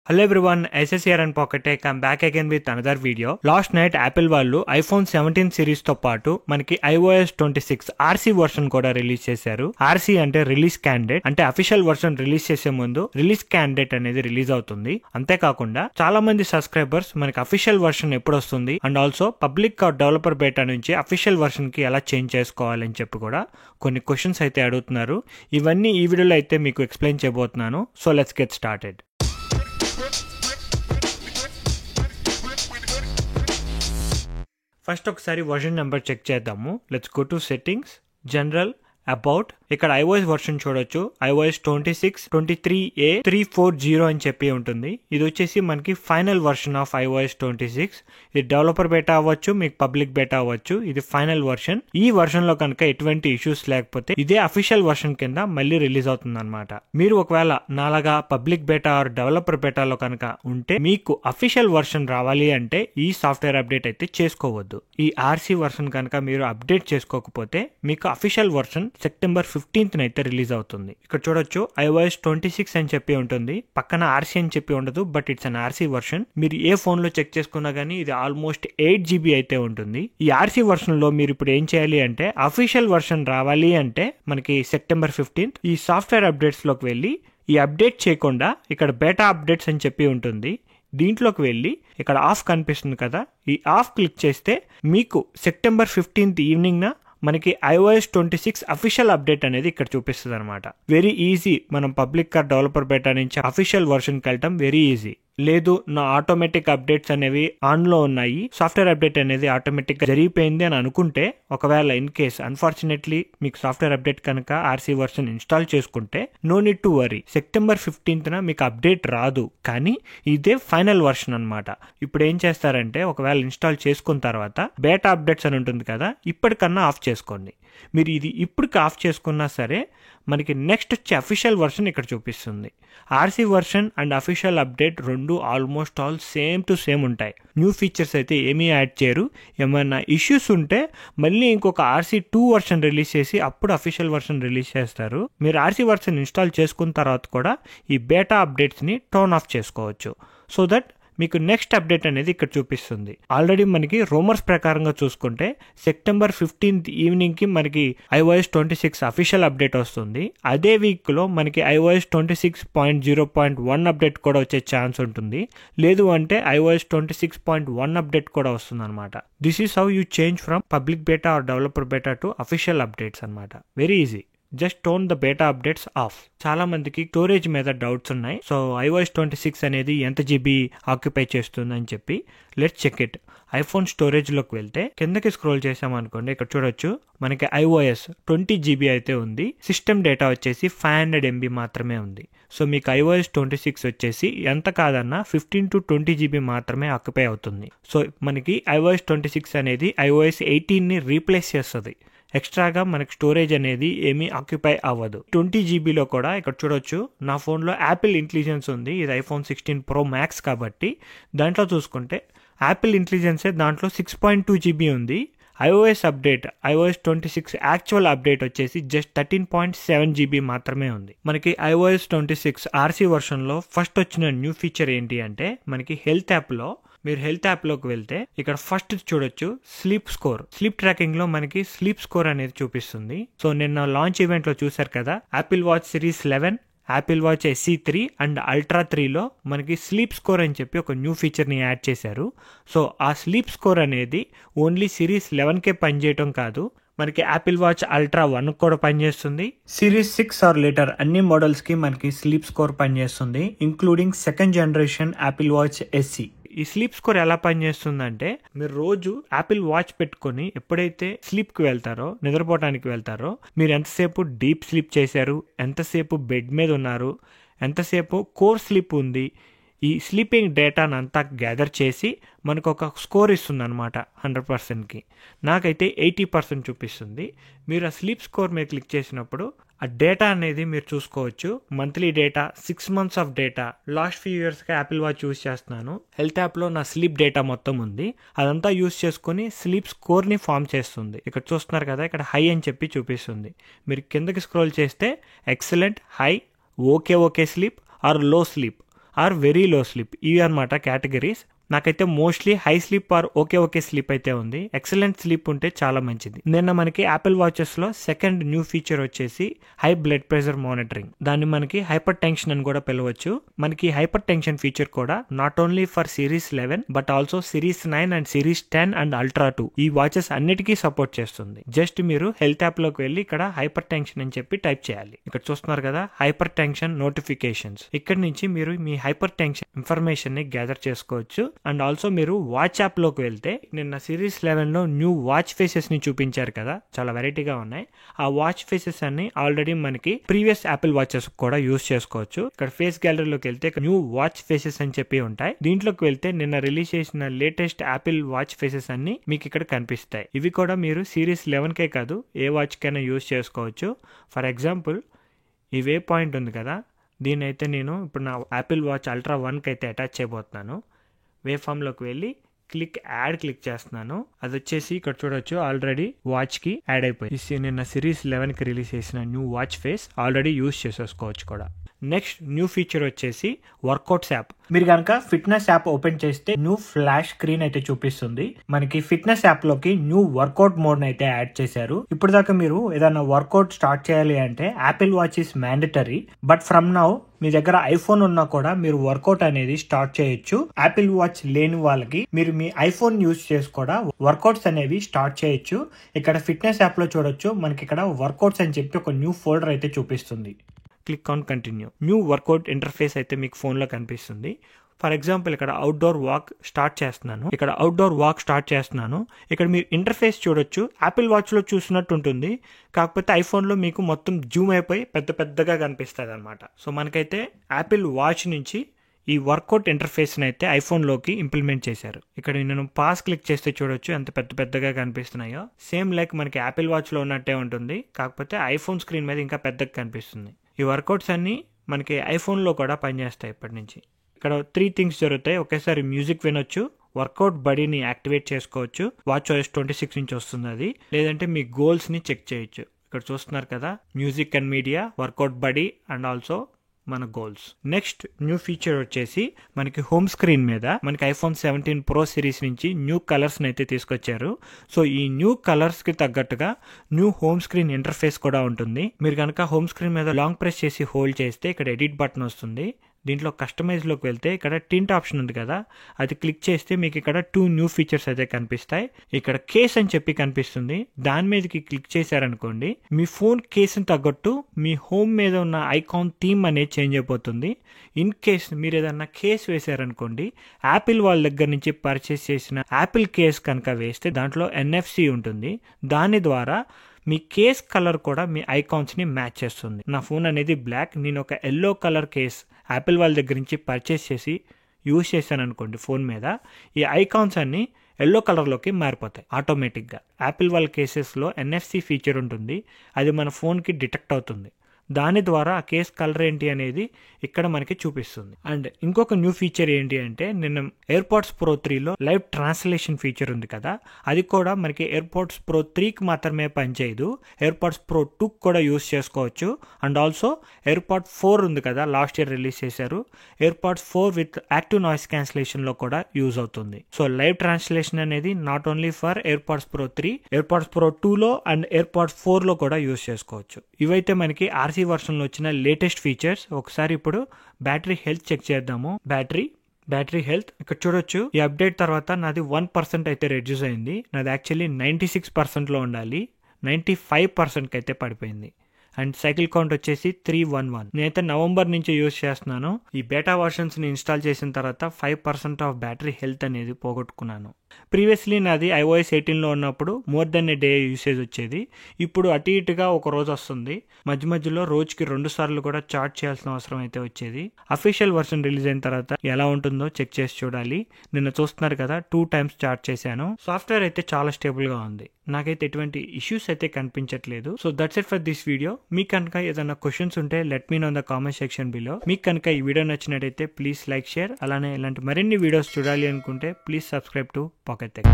Hello everyone, SS here and Pocket Tech. I'm back again with another video. Last night Apple వాళ్ళు iPhone 17 series తో పాటు మనకి iOS 26 RC version కూడా release చేశారు. RC అంటే release candidate, అంటే official version release చేసే ముందు రిలీజ్ క్యాండిడేట్ అనేది రిలీజ్ అవుతుంది. అంతేకాకుండా చాలా మంది సబ్స్క్రైబర్స్ మనకి అఫీషియల్ వర్షన్ ఎప్పుడు వస్తుంది అండ్ ఆల్సో పబ్లిక్ డెవలపర్ బేటా నుంచి అఫీషియల్ వర్షన్ కి ఎలా చేంజ్ చేసుకోవాలని చెప్పి కూడా కొన్ని క్వశ్చన్స్ అయితే అడుగుతున్నారు. ఇవన్నీ ఈ వీడియోలో అయితే మీకు ఎక్స్ప్లెయిన్ చేయబోతున్నాను. So let's get started. First ఒకసారి వర్షన్ నెంబర్ చెక్ చేద్దాము. Let's go to settings, general, about. ఇక్కడ iOS వర్షన్ చూడొచ్చు. iOS 26 23A 340 అని చెప్పి ఉంటుంది. ఇది వచ్చేసి మనకి ఫైనల్ వర్షన్ ఆఫ్ iOS 26. ఇది డెవలపర్ బేటా అవ్వచ్చు, మీకు పబ్లిక్ బేటా అవ్వచ్చు. ఇది ఫైనల్ వర్షన్. ఈ వర్షన్ లో కనుక ఎటువంటి ఇష్యూస్ లేకపోతే ఇదే అఫీషియల్ వర్షన్ కింద మళ్ళీ రిలీజ్ అవుతుంది అనమాట. మీరు ఒకవేళ నాలాగా పబ్లిక్ బేటా ఆర్ డెవలపర్ బేటాలో కనుక ఉంటే మీకు అఫీషియల్ వర్షన్ రావాలి అంటే ఈ సాఫ్ట్వేర్ అప్డేట్ అయితే చేసుకోవద్దు. ఈ RC వర్షన్ కనుక మీరు అప్డేట్ చేసుకోకపోతే మీకు అఫీషియల్ వర్షన్ సెప్టెంబర్ 15th అయితే రిలీజ్ అవుతుంది. ఇక్కడ చూడొచ్చు iOS 26 అని చెప్పి ఉంటుంది, పక్కన RC అని చెప్పి ఉండదు, but it's an RC version. మీరు ఏ ఫోన్ లో చెక్ చేసుకున్నా గానీ ఇది ఆల్మోస్ట్ 8 GB అయితే ఉంటుంది. ఈ RC వర్షన్ లో మీరు ఇప్పుడు ఏం చేయాలి అంటే అఫీషియల్ వర్షన్ రావాలి అంటే మనకి సెప్టెంబర్ 15th ఈ సాఫ్ట్వేర్ అప్డేట్స్ లోకి వెళ్ళి ఈ అప్డేట్ చేయకుండా ఇక్కడ బేటా అప్డేట్స్ అని చెప్పి ఉంటుంది. దీంట్లోకి వెళ్ళి ఇక్కడ ఆఫ్ కనిపిస్తుంది కదా, ఈ ఆఫ్ క్లిక్ చేస్తే మీకు సెప్టెంబర్ 15th ఈవినింగ్ న మనకి iOS 26 అఫీషియల్ అప్డేట్ అనేది ఇక్కడ చూపిస్తుంది అనమాట. Very easy. మనం పబ్లిక్ ఆర్ డెవలపర్ బేటా నుంచి అఫీషియల్ వర్షన్ కి వెళ్ళటం వెరీ ఈజీ. లేదు నా ఆటోమేటిక్ అప్డేట్స్ అనేవి ఆన్ లో ఉన్నాయి, సాఫ్ట్వేర్ అప్డేట్ అనేది ఆటోమేటిక్ గా జరిగిపోయింది అని అనుకుంటే, ఒకవేళ ఇన్ కేస్ అన్ఫార్చునేట్లీ మీకు సాఫ్ట్వేర్ అప్డేట్ కనుక RC వర్షన్ ఇన్స్టాల్ చేసుకుంటే no need to worry. September 15th మీకు అప్డేట్ రాదు, కానీ ఇదే ఫైనల్ వర్షన్ అనమాట. ఇప్పుడు ఏం చేస్తారంటే ఒకవేళ ఇన్స్టాల్ చేసుకున్న తర్వాత బేటా అప్డేట్స్ అని ఉంటుంది కదా, ఇప్పటికన్నా ఆఫ్ చేసుకోండి. మీరు ఇది ఇప్పటికి ఆఫ్ చేసుకున్నా సరే మనకి నెక్స్ట్ వచ్చే అఫీషియల్ వర్షన్ ఇక్కడ చూపిస్తుంది. RC version and official update రెండు almost all same to same ఉంటాయి. న్యూ ఫీచర్స్ అయితే ఏమీ యాడ్ చేయరు. ఏమైనా ఇష్యూస్ ఉంటే మళ్ళీ ఇంకొక RC2 వర్షన్ రిలీజ్ చేసి అప్పుడు అఫీషియల్ వర్షన్ రిలీజ్ చేస్తారు. మీరు RC వర్షన్ ఇన్స్టాల్ చేసుకున్న తర్వాత కూడా ఈ బేటా అప్డేట్స్ని టర్న్ ఆఫ్ చేసుకోవచ్చు. సో దట్ మీకు నెక్స్ట్ అప్డేట్ అనేది ఇక్కడ చూపిస్తుంది. ఆల్రెడీ మనకి రూమర్స్ ప్రకారంగా చూసుకుంటే సెప్టెంబర్ 15th ఈవినింగ్ కి మనకి iOS 26 అఫీషియల్ అప్డేట్ వస్తుంది. అదే వీక్ లో మనకి iOS 26.0.1 అప్డేట్ కూడా వచ్చే ఛాన్స్ ఉంటుంది. లేదు అంటే iOS 26.1 అప్డేట్ కూడా వస్తుంది అనమాట. This is how you change from public beta or developer beta to official updates అనమాట. Very easy. Just turn the beta updates off. చాలా మందికి స్టోరేజ్ మీద డౌట్స్ ఉన్నాయి. సో iOS 26 అనేది ఎంత GB ఆక్యుపై చేస్తుంది అని చెప్పి let's check it. IPhone storage లోకి వెళ్తే కిందకి స్క్రోల్ చేసామనుకోండి, ఇక్కడ చూడొచ్చు మనకి iOS 20 GB అయితే ఉంది. సిస్టమ్ డేటా వచ్చేసి 500 MB మాత్రమే ఉంది. సో మీకు iOS 26 వచ్చేసి ఎంత కాదన్నా 15 to 20 GB మాత్రమే ఆక్యుపై అవుతుంది. సో మనకి iOS 26 అనేది iOS 18 ని రీప్లేస్ చేస్తుంది. ఎక్స్ట్రాగా మనకి స్టోరేజ్ అనేది ఏమీ ఆక్యుపై అవ్వదు. 20 GBలో కూడా ఇక్కడ చూడొచ్చు నా ఫోన్లో యాపిల్ ఇంటెలిజెన్స్ ఉంది. ఇది iPhone 16 Pro Max కాబట్టి దాంట్లో చూసుకుంటే యాపిల్ ఇంటెలిజెన్సే దాంట్లో 6.2 GB ఉంది. iOS update iOS 26 actual update వచ్చేసి జస్ట్ 13.7 GB మాత్రమే ఉంది. మనకి iOS 26 RC వర్షన్లో ఫస్ట్ వచ్చిన న్యూ ఫీచర్ ఏంటి అంటే మనకి హెల్త్ యాప్లో మీరు హెల్త్ యాప్లోకి వెళ్తే ఇక్కడ ఫస్ట్ చూడొచ్చు స్లీప్ స్కోర్. స్లీప్ ట్రాకింగ్ లో మనకి స్లీప్ స్కోర్ అనేది చూపిస్తుంది. సో నిన్న లాంచ్ ఈవెంట్ లో చూసారు కదా, Apple watch series 11, Apple watch SE 3 and ultra 3లో మనకి స్లీప్ స్కోర్ అని చెప్పి ఒక న్యూ ఫీచర్ని యాడ్ చేశారు. సో ఆ స్లీప్ స్కోర్ అనేది ఓన్లీ సిరీస్ 11కే పనిచేయటం కాదు, మనకి యాపిల్ వాచ్ అల్ట్రా 1 కూడా పనిచేస్తుంది. సిరీస్ 6 ఆర్ లేటర్ అన్ని మోడల్స్ కి మనకి స్లీప్ స్కోర్ పనిచేస్తుంది, including second generation Apple watch SE. ఈ స్లీప్ స్కోర్ ఎలా పనిచేస్తుందంటే మీరు రోజు యాపిల్ వాచ్ పెట్టుకొని ఎప్పుడైతే స్లీప్ కి వెళ్తారో, నిద్రపోవడానికి వెళ్తారో, మీరు ఎంతసేపు డీప్ స్లీప్ చేశారు, ఎంతసేపు బెడ్ మీద ఉన్నారు, ఎంతసేపు కోర్ స్లీప్ ఉంది, ఈ స్లీపింగ్ డేటానంతా గ్యాదర్ చేసి మనకు ఒక స్కోర్ ఇస్తుంది అనమాట 100%కి. నాకైతే 80% చూపిస్తుంది. మీరు ఆ స్లీప్ స్కోర్ మీద క్లిక్ చేసినప్పుడు ఆ డేటా అనేది మీరు చూసుకోవచ్చు. Monthly data, 6 months of data. Last few ఇయర్స్గా యాపిల్ వాచ్ యూస్ చేస్తున్నాను. హెల్త్ యాప్లో నా స్లీప్ డేటా మొత్తం ఉంది. అదంతా యూస్ చేసుకుని స్లీప్ స్కోర్ని ఫామ్ చేస్తుంది. ఇక్కడ చూస్తున్నారు కదా, ఇక్కడ హై అని చెప్పి చూపిస్తుంది. మీరు కిందకి స్క్రోల్ చేస్తే excellent, high, okay sleep or low sleep or very low sleep. ఇవి అనమాట కేటగిరీస్. నాకైతే mostly high sleep or okay sleep అయితే ఉంది. ఎక్సలెంట్ స్లీప్ ఉంటే చాలా మంచిది. నిన్న మనకి యాపిల్ వాచెస్ లో సెకండ్ న్యూ ఫీచర్ వచ్చేసి హై బ్లడ్ ప్రెషర్ మానిటరింగ్. దాన్ని మనకి హైపర్ టెన్షన్ అని కూడా పిలవచ్చు. మనకి హైపర్ టెన్షన్ ఫీచర్ కూడా not only for series 11 but also series 9 and series 10 and ultra 2 ఈ వాచెస్ అన్నిటికీ సపోర్ట్ చేస్తుంది. జస్ట్ మీరు హెల్త్ యాప్ లోకి వెళ్ళి ఇక్కడ హైపర్ టెన్షన్ అని చెప్పి టైప్ చేయాలి. ఇక్కడ చూస్తున్నారు కదా హైపర్ టెన్షన్ నోటిఫికేషన్స్. ఇక్కడ నుంచి మీరు మీ హైపర్ టెన్షన్ ఇన్ఫర్మేషన్ ని గ్యాదర్ చేసుకోవచ్చు. అండ్ ఆల్సో మీరు వాచ్ యాప్ లోకి వెళ్తే నిన్న సిరీస్ 11 లో న్యూ వాచ్ ఫేసెస్ ని చూపించారు కదా, చాలా వెరైటీగా ఉన్నాయి. ఆ వాచ్ ఫేసెస్ అన్ని ఆల్రెడీ మనకి ప్రీవియస్ యాపిల్ వాచెస్ కూడా యూస్ చేసుకోవచ్చు. ఇక్కడ ఫేస్ గ్యాలరీలోకి వెళ్తే న్యూ వాచ్ ఫేసెస్ అని చెప్పి ఉంటాయి. దీంట్లోకి వెళ్తే నిన్న రిలీజ్ చేసిన లేటెస్ట్ యాపిల్ వాచ్ ఫేసెస్ అన్ని మీకు ఇక్కడ కనిపిస్తాయి. ఇవి కూడా మీరు సిరీస్ 11 కే కాదు ఏ వాచ్ కైనా యూస్ చేసుకోవచ్చు. ఫర్ ఎగ్జాంపుల్ ఈ వే పాయింట్ ఉంది కదా, దీని అయితే నేను ఇప్పుడు నా యాపిల్ వాచ్ అల్ట్రా 1 కి అయితే అటాచ్ చేయబోతున్నాను. వే ఫామ్ లోకి వెళ్ళి యాడ్ క్లిక్ చేస్తున్నాను. అది వచ్చేసి ఇక్కడ చూడొచ్చు ఆల్రెడీ వాచ్ కి యాడ్ అయిపోయింది. నిన్న సిరీస్ 11 కి రిలీజ్ చేసిన new watch face already use చేసేసుకోవచ్చు కూడా. నెక్స్ట్ న్యూ ఫీచర్ వచ్చేసి వర్కౌట్స్ యాప్. మీరు కనుక ఫిట్నెస్ యాప్ ఓపెన్ చేస్తే న్యూ ఫ్లాష్ స్క్రీన్ అయితే చూపిస్తుంది. మనకి ఫిట్నెస్ యాప్ లోకి న్యూ వర్కౌట్ మోడ్ అయితే యాడ్ చేశారు. ఇప్పుడు దాకా మీరు ఏదైనా వర్కౌట్ స్టార్ట్ చేయాలి అంటే Apple watch is mandatory, but from now మీ దగ్గర ఐఫోన్ ఉన్నా కూడా మీరు వర్కౌట్ అనేది స్టార్ట్ చేయొచ్చు. యాపిల్ వాచ్ లేని వాళ్ళకి మీరు మీ ఐఫోన్ యూజ్ చేసి కూడా వర్కౌట్స్ అనేవి స్టార్ట్ చేయొచ్చు. ఇక్కడ ఫిట్నెస్ యాప్ లో చూడొచ్చు మనకి ఇక్కడ వర్కౌట్స్ అని చెప్పి ఒక న్యూ ఫోల్డర్ అయితే చూపిస్తుంది. Click on continue. New workout interface అయితే మీకు ఫోన్లో కనిపిస్తుంది. ఫర్ ఎగ్జాంపుల్ ఇక్కడ అవుట్డోర్ వాక్ స్టార్ట్ చేస్తున్నాను. ఇక్కడ మీరు ఇంటర్ఫేస్ చూడొచ్చు. యాపిల్ వాచ్లో చూసినట్టు ఉంటుంది, కాకపోతే ఐఫోన్లో మీకు మొత్తం జూమ్ అయిపోయి పెద్దగా కనిపిస్తుంది అనమాట. సో మనకైతే యాపిల్ వాచ్ నుంచి ఈ వర్కౌట్ ఇంటర్ఫేస్ అయితే ఐఫోన్లోకి ఇంప్లిమెంట్ చేశారు. ఇక్కడ నేను పాస్ క్లిక్ చేస్తే చూడొచ్చు ఎంత పెద్దగా కనిపిస్తున్నాయో. సేమ్ లైక్ మనకి యాపిల్ వాచ్లో ఉన్నట్టే ఉంటుంది, కాకపోతే ఐఫోన్ స్క్రీన్ మీద ఇంకా పెద్దగా కనిపిస్తుంది. ఈ వర్కౌట్స్ అన్ని మనకి ఐఫోన్లో కూడా పనిచేస్తాయి ఇప్పటి నుంచి. ఇక్కడ 3 థింగ్స్ జరుగుతాయి. ఒకేసారి మ్యూజిక్ వినొచ్చు, వర్కౌట్ బడీని యాక్టివేట్ చేసుకోవచ్చు, వాచ్ OS 26 నుంచి వస్తుంది అది, లేదంటే మీ గోల్స్ని చెక్ చేయొచ్చు. ఇక్కడ చూస్తున్నారు కదా music and media, workout buddy and also మన గోల్స్. నెక్స్ట్ న్యూ ఫీచర్ వచ్చేసి మనకి హోమ్ స్క్రీన్ మీద మనకి ఐఫోన్ 17 Pro సిరీస్ నుంచి న్యూ కలర్స్ అయితే తీసుకొచ్చారు. సో ఈ న్యూ కలర్స్ కి తగ్గట్టుగా న్యూ హోమ్ స్క్రీన్ ఇంటర్ఫేస్ కూడా ఉంటుంది. మీరు కనుక హోమ్ స్క్రీన్ మీద లాంగ్ ప్రెస్ చేసి హోల్డ్ చేస్తే ఇక్కడ ఎడిట్ బటన్ వస్తుంది. దీంట్లో కస్టమైజ్లోకి వెళ్తే ఇక్కడ టింట్ ఆప్షన్ ఉంది కదా, అది క్లిక్ చేస్తే మీకు ఇక్కడ 2 న్యూ ఫీచర్స్ అయితే కనిపిస్తాయి. ఇక్కడ కేస్ అని చెప్పి కనిపిస్తుంది. దాని మీదకి క్లిక్ చేశారనుకోండి మీ ఫోన్ కేసుని తగ్గట్టు మీ హోమ్ మీద ఉన్న ఐకాన్ థీమ్ అనేది చేంజ్ అయిపోతుంది. ఇన్ కేస్ మీరు ఏదన్నా కేస్ వేసారనుకోండి, యాపిల్ వాళ్ళ దగ్గర నుంచి పర్చేస్ చేసిన యాపిల్ కేస్ కనుక వేస్తే దాంట్లో NFC ఉంటుంది. దాని ద్వారా మీ కేస్ కలర్ కూడా మీ ఐకాన్స్ని మ్యాచ్ చేస్తుంది. నా ఫోన్ అనేది బ్లాక్, నేను ఒక ఎల్లో కలర్ కేస్ యాపిల్ వాళ్ళ దగ్గర నుంచి పర్చేస్ చేసి యూజ్ చేశాను అనుకోండి ఫోన్ మీద, ఈ ఐకాన్స్ అన్ని ఎల్లో కలర్లోకి మారిపోతాయి ఆటోమేటిక్గా. యాపిల్ వాళ్ళ కేసెస్లో NFC ఫీచర్ ఉంటుంది, అది మన ఫోన్కి డిటెక్ట్ అవుతుంది. దాని ద్వారా ఆ కేస్ కలర్ ఏంటి అనేది ఇక్కడ మనకి చూపిస్తుంది. అండ్ ఇంకొక న్యూ ఫీచర్ ఏంటి అంటే నిన్న ఎయిర్పాడ్స్ Pro 3లో లైవ్ ట్రాన్స్లేషన్ ఫీచర్ ఉంది కదా, అది కూడా మనకి ఎయిర్పాడ్స్ Pro 3కి మాత్రమే పనిచేయదు, ఎయిర్పాడ్స్ Pro 2 కూడా యూస్ చేసుకోవచ్చు. అండ్ ఆల్సో ఎయిర్పాడ్ 4 ఉంది కదా లాస్ట్ ఇయర్ రిలీజ్ చేశారు, AirPods 4 with active noise cancellation లో కూడా యూజ్ అవుతుంది. సో లైవ్ ట్రాన్స్లేషన్ అనేది not only for AirPods Pro 3, AirPods Pro 2లో అండ్ ఎయిర్పాడ్స్ 4లో కూడా యూజ్ చేసుకోవచ్చు. ఇవైతే మనకి RC వర్షన్ లో వచ్చిన లేటెస్ట్ ఫీచర్స్. ఒకసారి ఇప్పుడు బ్యాటరీ హెల్త్ చెక్ చేద్దాము. బ్యాటరీ హెల్త్ ఇక్కడ చూడొచ్చు. ఈ అప్డేట్ తర్వాత నాది 1% అయితే రెడ్యూస్ అయింది. నాది యాక్చువల్లీ 96% లో ఉండాలి, 95% అయితే పడిపోయింది. అండ్ సైకిల్ కౌంట్ వచ్చేసి 311. నేనైతే నవంబర్ నుంచి యూజ్ చేస్తున్నాను. ఈ బేటా వర్షన్స్ ని ఇన్స్టాల్ చేసిన తర్వాత 5% ఆఫ్ బ్యాటరీ హెల్త్ అనేది పోగొట్టుకున్నాను. ప్రీవియస్లీ నాది iOS 18లో ఉన్నప్పుడు మోర్ దెన్ ఏ డే యూసేజ్ వచ్చేది. ఇప్పుడు అటు ఇటుగా ఒక రోజు వస్తుంది, మధ్యలో రోజుకి 2 సార్లు కూడా చార్జ్ చేయాల్సిన అవసరం అయితే వచ్చేది. అఫీషియల్ వర్షన్ రిలీజ్ అయిన తర్వాత ఎలా ఉంటుందో చెక్ చేసి చూడాలి. నిన్న చూస్తున్నారు కదా 2 times చార్జ్ చేశాను. సాఫ్ట్వేర్ అయితే చాలా స్టేబుల్ గా ఉంది, నాకైతే ఎటువంటి ఇష్యూస్ అయితే కనిపించట్లేదు. So that's it for this video. మీకు కనుక ఏదైనా క్వశ్చన్స్ ఉంటే let me know in the comment section below. మీకు కనుక ఈ వీడియో నచ్చినట్టయితే ప్లీజ్ లైక్, షేర్. అలానే ఇలాంటి మరిన్ని వీడియోస్ చూడాలి అనుకుంటే please subscribe to Pocket Tech.